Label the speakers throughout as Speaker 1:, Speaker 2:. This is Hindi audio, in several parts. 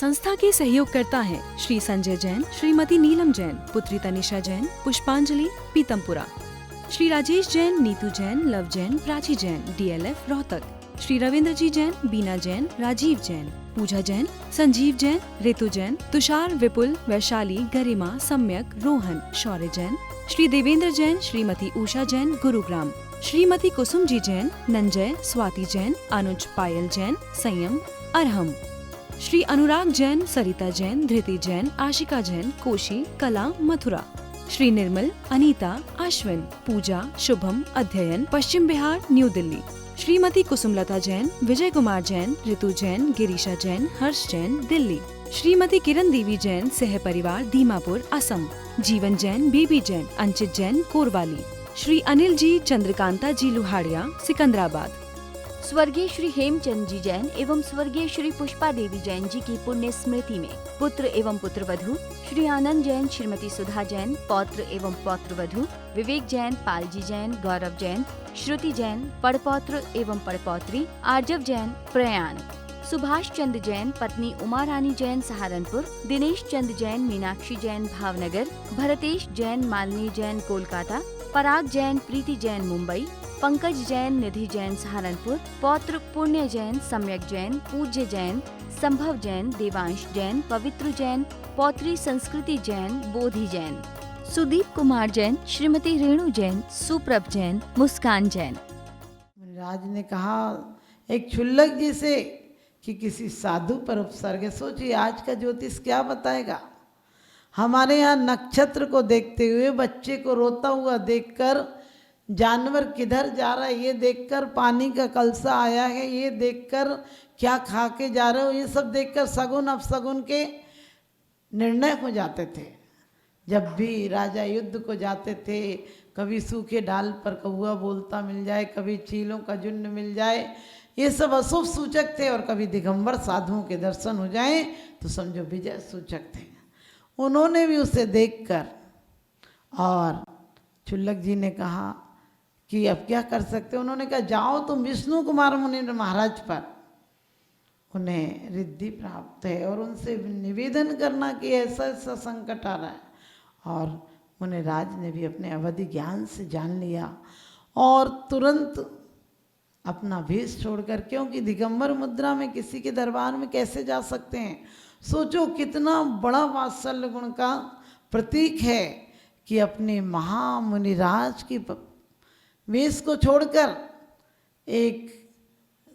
Speaker 1: संस्था के सहयोगकर्ता हैं श्री संजय जैन, श्रीमती नीलम जैन, पुत्री तनिषा जैन, पुष्पांजलि पीतमपुरा, श्री राजेश जैन, नीतू जैन, लव जैन, प्राची जैन, DLF रोहतक, श्री रविंद्र जी जैन, बीना जैन, राजीव जैन, पूजा जैन, संजीव जैन, ऋतु जैन, तुषार, विपुल, वैशाली, गरिमा, सम्यक, रोहन, शौर्य जैन, श्री देवेंद्र जैन, श्रीमती उषा जैन, गुरुग्राम, श्रीमती कुसुम जी जैन, नंजय, स्वाति जैन, अनुज, पायल जैन, संयम, अरहम, श्री अनुराग जैन, सरिता जैन, धृति जैन, आशिका जैन, कोशी, कला, मथुरा, श्री निर्मल, अनीता, अश्विन, पूजा, शुभम, अध्ययन, पश्चिम बिहार, न्यू दिल्ली, श्रीमती कुसुमलता जैन, विजय कुमार जैन, ऋतु जैन, गिरीशा जैन, हर्ष जैन, दिल्ली, श्रीमती किरण देवी जैन, सह परिवार, दीमापुर, असम, जीवन जैन, बेबी जैन, अंचित जैन, कोरवाली, श्री अनिल जी, चंद्रकांता जी लुहाड़िया, सिकंदराबाद,
Speaker 2: स्वर्गीय श्री हेमचंद जी जैन एवं स्वर्गीय श्री पुष्पा देवी जैन जी की पुण्य स्मृति में पुत्र एवं पुत्रवधू श्री आनंद जैन, श्रीमती सुधा जैन, पौत्र एवं पौत्रवधू विवेक जैन, पालजी जैन, गौरव जैन, श्रुति जैन, पड़पौत्र एवं पड़पौत्री आर्जव जैन, प्रयाण, सुभाष चंद्र जैन, पत्नी उमा रानी जैन, सहारनपुर, दिनेश चंद जैन, मीनाक्षी जैन, भावनगर, भरतेश जैन, मालिनी जैन, कोलकाता, पराग जैन, प्रीति जैन, मुंबई, पंकज जैन, निधि जैन, सहारनपुर, पौत्र पुण्य जैन, सम्यक जैन, पूज्य जैन, संभव जैन, देवांश जैन, पवित्र जैन, पौत्री संस्कृति जैन, बोधि जैन, सुदीप कुमार जैन, श्रीमती रेणु जैन, सुप्रभ जैन, मुस्कान जैन।
Speaker 3: राज ने कहा एक क्षुल्लक जी से कि किसी साधु पर उपसर्ग, सोचिए आज का ज्योतिष क्या बताएगा। हमारे यहाँ नक्षत्र को देखते हुए, बच्चे को रोता हुआ देखकर, जानवर किधर जा रहा है ये देखकर, पानी का कलसा आया है ये देखकर, क्या खा के जा रहे हो ये सब देखकर सगुन अपसगुन के निर्णय हो जाते थे। जब भी राजा युद्ध को जाते थे, कभी सूखे डाल पर कौआ बोलता मिल जाए, कभी चीलों का झुंड मिल जाए, ये सब अशुभ सूचक थे, और कभी दिगंबर साधुओं के दर्शन हो जाएं तो समझो विजय सूचक थे। उन्होंने भी उसे देखकर, और क्षुल्लक जी ने कहा कि अब क्या कर सकते। उन्होंने कहा जाओ तुम विष्णु कुमार मुनि महाराज पर, उन्हें रिद्धि प्राप्त है, और उनसे निवेदन करना कि ऐसा ऐसा संकट आ रहा है। और मुनि राज ने भी अपने अवधि ज्ञान से जान लिया, और तुरंत अपना भेष छोड़कर, क्योंकि दिगंबर मुद्रा में किसी के दरबार में कैसे जा सकते हैं। सोचो कितना बड़ा वात्सल्य गुण का प्रतीक है कि अपने महामुनिराज की वेश को छोड़कर एक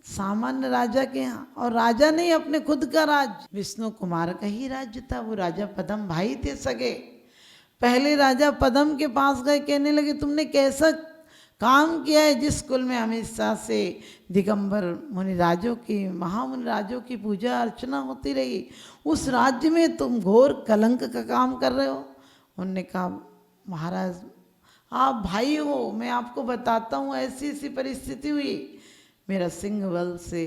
Speaker 3: सामान्य राजा के यहाँ, और राजा नहीं अपने खुद का राज, विष्णु कुमार का ही राज्य था। वो राजा पदम भाई थे सगे। पहले राजा पदम के पास गए, कहने लगे तुमने कैसा काम किया है जिस कुल में हमेशा से दिगंबर मुनिराजों की, महामुनिराजों की पूजा अर्चना होती रही, उस राज्य में तुम घोर कलंक का काम कर रहे हो। उन्होंने कहा महाराज आप भाई हो, मैं आपको बताता हूँ ऐसी ऐसी परिस्थिति हुई, मेरा सिंह बल से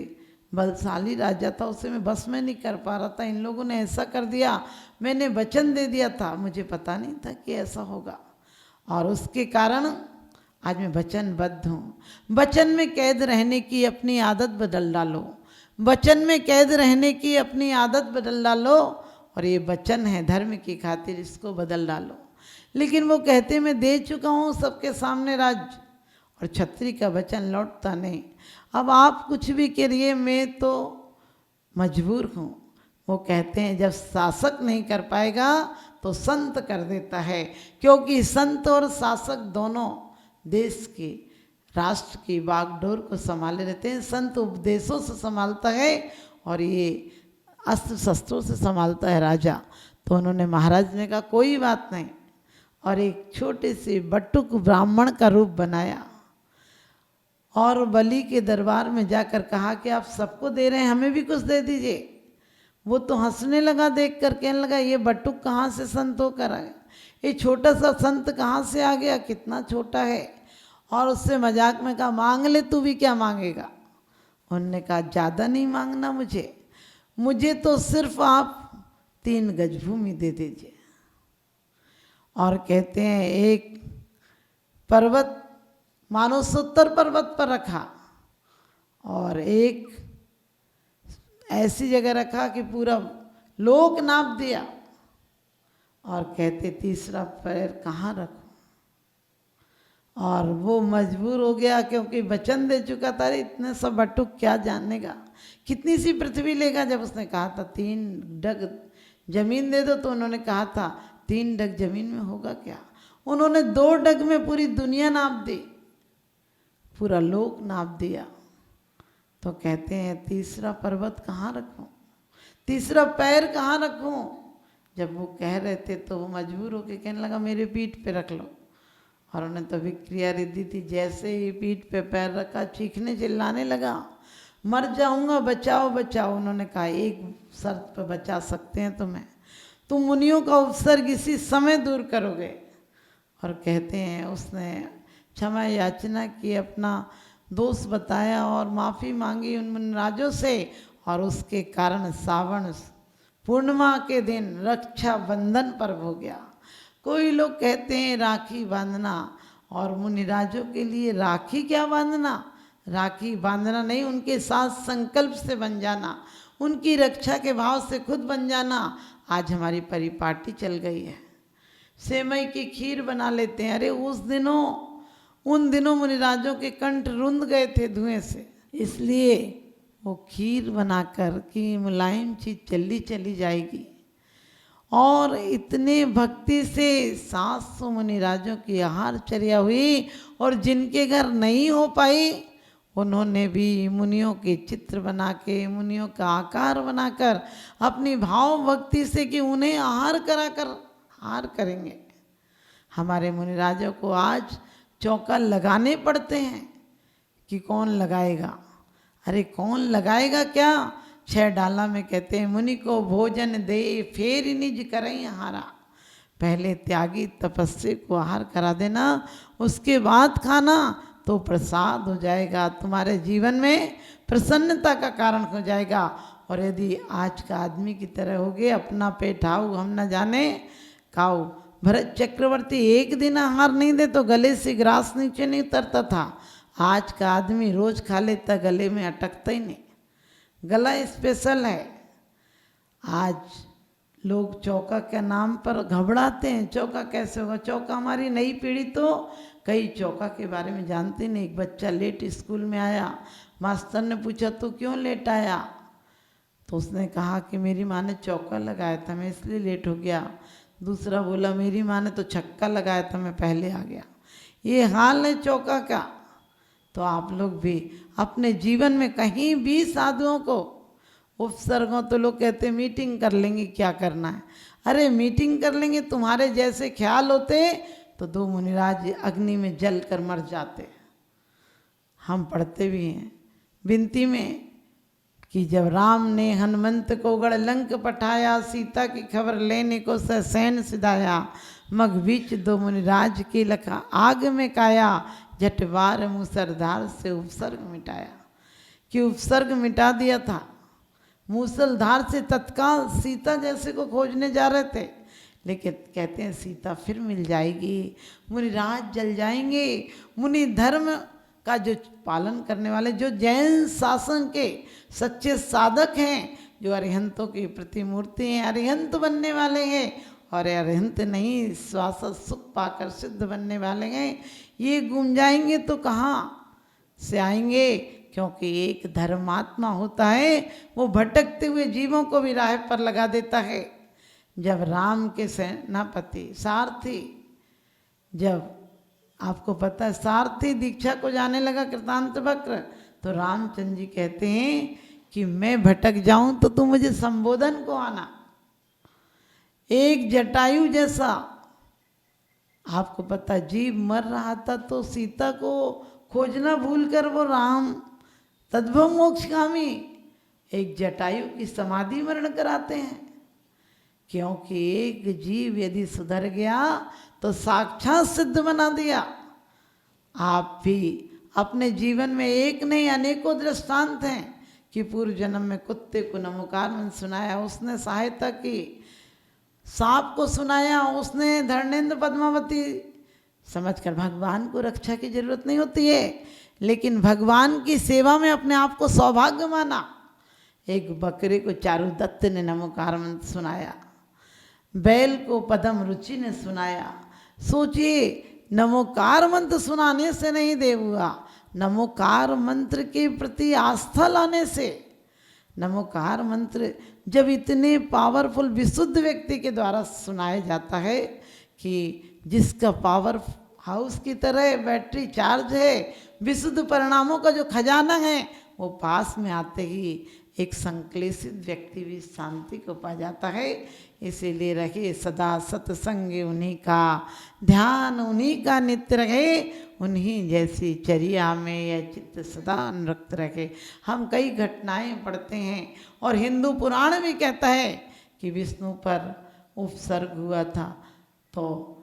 Speaker 3: बलशाली राजा था, उसे मैं बस में नहीं कर पा रहा था, इन लोगों ने ऐसा कर दिया, मैंने वचन दे दिया था, मुझे पता नहीं था कि ऐसा होगा, और उसके कारण आज मैं वचनबद्ध हूँ। वचन में कैद रहने की अपनी आदत बदल डालो, वचन में कैद रहने की अपनी आदत बदल डालो, और ये वचन है धर्म की खातिर, इसको बदल डालो। लेकिन वो कहते मैं दे चुका हूँ सबके सामने राज्य, और छत्री का वचन लौटता नहीं, अब आप कुछ भी करिए मैं तो मजबूर हूँ। वो कहते हैं जब शासक नहीं कर पाएगा तो संत कर देता है, क्योंकि संत और शासक दोनों देश की, राष्ट्र की बागडोर को संभाले रहते हैं। संत उपदेशों से संभालता है, और ये अस्त्र शस्त्रों से संभालता है राजा। तो उन्होंने, महाराज ने कहा कोई बात नहीं, और एक छोटे से बटुक ब्राह्मण का रूप बनाया, और बलि के दरबार में जाकर कहा कि आप सबको दे रहे हैं, हमें भी कुछ दे दीजिए। वो तो हंसने लगा देख कर, कहने लगा ये बटुक कहाँ से संत होकर आया, ये छोटा सा संत कहाँ से आ गया, कितना छोटा है। और उससे मजाक में कहा मांग ले, तू भी क्या मांगेगा। उन्होंने कहा ज़्यादा नहीं मांगना मुझे तो सिर्फ आप 3 गज भूमि दे दीजिए। और कहते हैं एक पर्वत मानो 70 पर्वत पर रखा, और एक ऐसी जगह रखा कि पूरा लोक नाप दिया और कहते तीसरा पैर कहाँ रखूं। और वो मजबूर हो गया क्योंकि वचन दे चुका था, अरे इतने सब बटुक क्या जानेगा, कितनी सी पृथ्वी लेगा। जब उसने कहा था 3 डग जमीन दे दो, तो उन्होंने कहा था 3 डग जमीन में होगा क्या। उन्होंने 2 डग में पूरी दुनिया नाप दी, पूरा लोक नाप दिया। तो कहते हैं तीसरा पर्वत कहाँ रखूं, तीसरा पैर कहाँ रखूं। जब वो कह रहे थे तो वो मजबूर होकर कहने लगा मेरे पीठ पे रख लो। और उन्हें तो विक्रिया रिद्धि थी, जैसे ही पीठ पे पैर रखा चीखने चिल्लाने लगा, मर जाऊंगा बचाओ बचाओ। उन्होंने कहा एक शर्त पे बचा सकते हैं तुम्हें, तुम मुनियों का उपसर्ग इसी समय दूर करोगे। और कहते हैं उसने क्षमा याचना की, अपना दोष बताया और माफ़ी मांगी उन मुनिराजों से। और उसके कारण सावन पूर्णिमा के दिन रक्षा बंधन पर्व हो गया। कोई लोग कहते हैं राखी बांधना, और मुनिराजों के लिए राखी क्या बांधना, राखी बांधना नहीं, उनके साथ संकल्प से बन जाना, उनकी रक्षा के भाव से खुद बन जाना। आज हमारी परिपाटी चल गई है, सेवई की खीर बना लेते हैं। अरे उन दिनों मुनिराजों के कंठ रुंध गए थे धुएं से, इसलिए वो खीर बनाकर कि मुलायम चीज चली चली जाएगी। और इतने भक्ति से 700 मुनिराजों की आहार चर्या हुई, और जिनके घर नहीं हो पाई उन्होंने भी मुनियों के चित्र बना के, मुनियों का आकार बनाकर अपनी भाव भक्ति से कि उन्हें आहार कराकर आहार करेंगे। हमारे मुनिराजों को आज चौका लगाने पड़ते हैं कि कौन लगाएगा। अरे कौन लगाएगा क्या, 6 डाला में कहते हैं मुनि को भोजन दे फेर निज करई हारा। पहले त्यागी तपस्वी को आहार करा देना, उसके बाद खाना तो प्रसाद हो जाएगा, तुम्हारे जीवन में प्रसन्नता का कारण हो जाएगा। और यदि आज का आदमी की तरह हो गए, अपना पेट आओ हम न जाने खाओ। भरत चक्रवर्ती एक दिन आहार नहीं दे तो गले से ग्रास नीचे नहीं उतरता था। आज का आदमी रोज खा लेता, गले में अटकता ही नहीं, गला स्पेशल है। आज लोग चौका के नाम पर घबराते हैं, चौका कैसे होगा। चौका हमारी नई पीढ़ी तो कई चौका के बारे में जानते नहीं। एक बच्चा लेट स्कूल में आया, मास्टर ने पूछा तो क्यों लेट आया, तो उसने कहा कि मेरी माँ ने चौका लगाया था मैं इसलिए लेट हो गया। दूसरा बोला मेरी माँ ने तो छक्का लगाया था मैं पहले आ गया। ये हाल है चौका का। तो आप लोग भी अपने जीवन में कहीं भी साधुओं को उपसर्गों, तो लोग कहते मीटिंग कर लेंगे क्या करना है। अरे मीटिंग कर लेंगे, तुम्हारे जैसे ख्याल होते तो 2 मुनिराज अग्नि में जल कर मर जाते। हम पढ़ते भी हैं विनती में कि जब राम ने हनुमंत को गढ़ लंक पठाया, सीता की खबर लेने को सैन सिधाया, मग बीच 2 मुनिराज की लखा आग में काया, जटवार मूसलधार से उपसर्ग मिटाया। कि उपसर्ग मिटा दिया था, मूसलधार से तत्काल सीता जैसे को खोजने जा रहे थे, लेकिन कहते हैं सीता फिर मिल जाएगी, मुनिराज जल जाएंगे। मुनि धर्म का जो पालन करने वाले, जो जैन शासन के सच्चे साधक हैं, जो अरिहंतों की प्रतिमूर्ति हैं, अरिहंत बनने वाले हैं, और अरिहंत नहीं श्वास सुख पाकर सिद्ध बनने वाले हैं, ये गुम जाएंगे तो कहाँ से आएंगे। क्योंकि एक धर्मात्मा होता है, वो भटकते हुए जीवों को भी राह पर लगा देता है। जब राम के सेनापति सारथी, जब आपको पता है सारथी दीक्षा को जाने लगा कृतांत वक्र, तो रामचंद्र जी कहते हैं कि मैं भटक जाऊं तो तुम मुझे संबोधन को आना। एक जटायु जैसा, आपको पता जीव मर रहा था तो सीता को खोजना भूलकर वो राम तद्भव मोक्षगामी एक जटायु की समाधि मरण कराते हैं। क्योंकि एक जीव यदि सुधर गया तो साक्षात सिद्ध बना दिया। आप भी अपने जीवन में एक नहीं अनेकों दृष्टांत हैं कि पूर्व जन्म में कुत्ते को नमोकार मन सुनाया, उसने सहायता की, सांप को सुनाया, उसने धर्मेंद्र पद्मावती, समझकर भगवान को रक्षा की जरूरत नहीं होती है, लेकिन भगवान की सेवा में अपने आप को सौभाग्य माना। एक बकरे को चारुदत्त ने नमोकार मंत्र सुनाया, बैल को पदम रुचि ने सुनाया। सोचिए, नमोकार मंत्र सुनाने से नहीं देव हुआ, नमोकार मंत्र के प्रति आस्था लाने से। नमोकार मंत्र जब इतने पावरफुल विशुद्ध व्यक्ति के द्वारा सुनाया जाता है कि जिसका पावर हाउस की तरह बैटरी चार्ज है, विशुद्ध परिणामों का जो खजाना है, वो पास में आते ही एक संक्लेशित व्यक्ति भी शांति को पा जाता है। इसीलिए रहे सदा सत्संग उन्हीं का, ध्यान उन्हीं का नित्य रहे, उन्हीं जैसी चर्या में यह चित्त सदा अनुरक्त रखे। हम कई घटनाएं पढ़ते हैं और हिंदू पुराण भी कहता है कि विष्णु पर उपसर्ग हुआ था, तो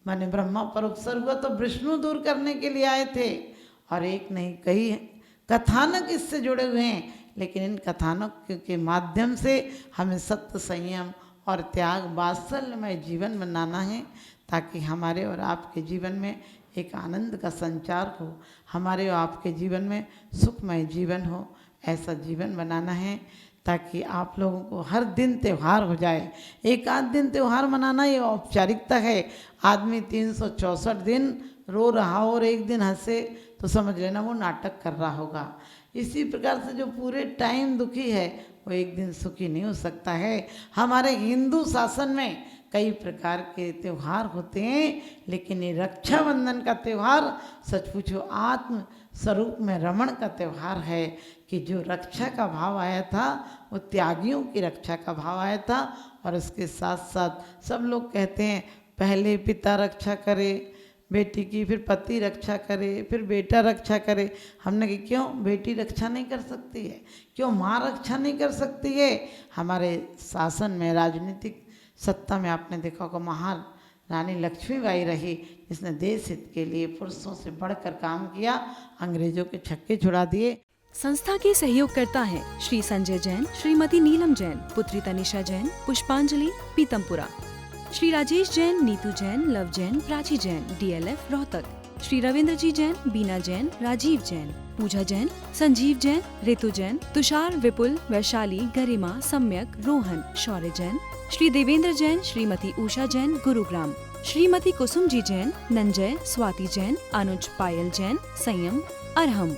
Speaker 3: माने ब्रह्मा पर उपसर्ग हुआ तो विष्णु दूर करने के लिए आए थे। और एक नहीं कई कथानक इससे जुड़े हुए हैं, लेकिन इन कथानक के माध्यम से हमें सत्य, संयम और त्याग, वात्सल्यमय जीवन बनाना है, ताकि हमारे और आपके जीवन में एक आनंद का संचार हो, हमारे और आपके जीवन में सुखमय जीवन हो। ऐसा जीवन बनाना है ताकि आप लोगों को हर दिन त्यौहार हो जाए। एक आध दिन त्यौहार मनाना ये औपचारिकता है। आदमी 364 दिन रो रहा हो और एक दिन हंसे तो समझ लेना वो नाटक कर रहा होगा। इसी प्रकार से जो पूरे टाइम दुखी है वो एक दिन सुखी नहीं हो सकता है। हमारे हिंदू शासन में कई प्रकार के त्यौहार होते हैं, लेकिन ये रक्षाबंधन का त्यौहार सच पूछो आत्म स्वरूप में रमण का त्यौहार है कि जो रक्षा का भाव आया था वो त्यागियों की रक्षा का भाव आया था। और उसके साथ साथ सब लोग कहते हैं पहले पिता रक्षा करे बेटी की, फिर पति रक्षा करे, फिर बेटा रक्षा करे। हमने कहा क्यों बेटी रक्षा नहीं कर सकती है, क्यों माँ रक्षा नहीं कर सकती है। हमारे शासन में, राजनीतिक सत्ता में आपने देखा होगा महारानी लक्ष्मीबाई रही, जिसने देश हित के लिए पुरुषों से बढ़कर काम किया, अंग्रेजों के छक्के छुड़ा दिए।
Speaker 1: संस्था के सहयोगकर्ता हैं श्री संजय जैन, श्रीमती नीलम जैन, पुत्री तनिषा जैन, पुष्पांजलि, पीतमपुरा। श्री राजेश जैन, नीतू जैन, लव जैन, प्राची जैन, DLF रोहतक। श्री रविंद्र जी जैन, बीना जैन, राजीव जैन, पूजा जैन, संजीव जैन, ऋतु जैन, तुषार, विपुल, वैशाली, गरिमा, सम्यक, रोहन, शौर्य जैन। श्री देवेंद्र जैन, श्रीमती उषा जैन, गुरुग्राम। श्रीमती कुसुम जी जैन, नंजय, स्वाति जैन, अनुज, पायल जैन, संयम, अरहम।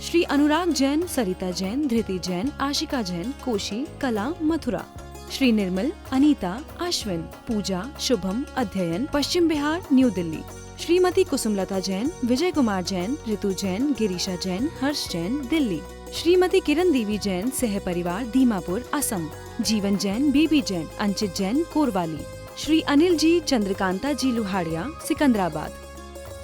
Speaker 1: श्री अनुराग जैन, सरिता जैन, धृति जैन, आशिका जैन, कोशी, कला, मथुरा। श्री निर्मल, अनीता, अश्विन, पूजा, शुभम, अध्ययन, पश्चिम बिहार, न्यू दिल्ली। श्रीमती कुसुमलता जैन, विजय कुमार जैन, ऋतु जैन, गिरीशा जैन, हर्ष जैन, दिल्ली। श्रीमती किरण देवी जैन, सह परिवार, दीमापुर, असम। जीवन जैन, बेबी जैन, अंचित जैन, कोरवाली। श्री अनिल जी, चंद्रकांता जी लुहाड़िया, सिकंदराबाद।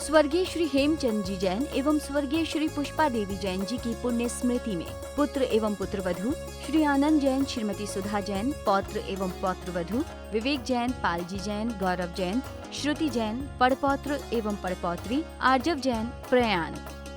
Speaker 2: स्वर्गीय श्री हेमचंद जी जैन एवं स्वर्गीय श्री पुष्पा देवी जैन जी की पुण्य स्मृति में पुत्र एवं पुत्रवधू श्री आनंद जैन, श्रीमती सुधा जैन, पौत्र एवं पौत्रवधू विवेक जैन, पालजी जैन, गौरव जैन, श्रुति जैन, पड़पौत्र एवं पड़पौत्री आर्जव जैन, प्रयाण।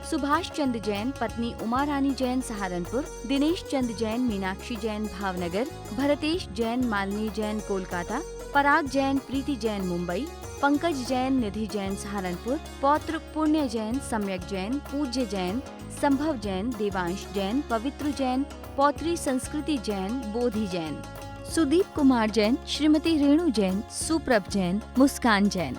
Speaker 2: सुभाष चंद्र जैन, पत्नी उमा रानी जैन, सहारनपुर। दिनेश चंद्र जैन, मीनाक्षी जैन, भावनगर। भरतेश जैन, मालिनी जैन, कोलकाता। पराग जैन, प्रीति जैन, मुंबई। पंकज जैन, निधि जैन, सहारनपुर। पौत्र पुण्य जैन, सम्यक जैन, पूज्य जैन, संभव जैन, देवांश जैन, पवित्र जैन। पौत्री संस्कृति जैन, बोधि जैन। सुदीप कुमार जैन, श्रीमती रेणु जैन, सुप्रभ जैन, मुस्कान जैन।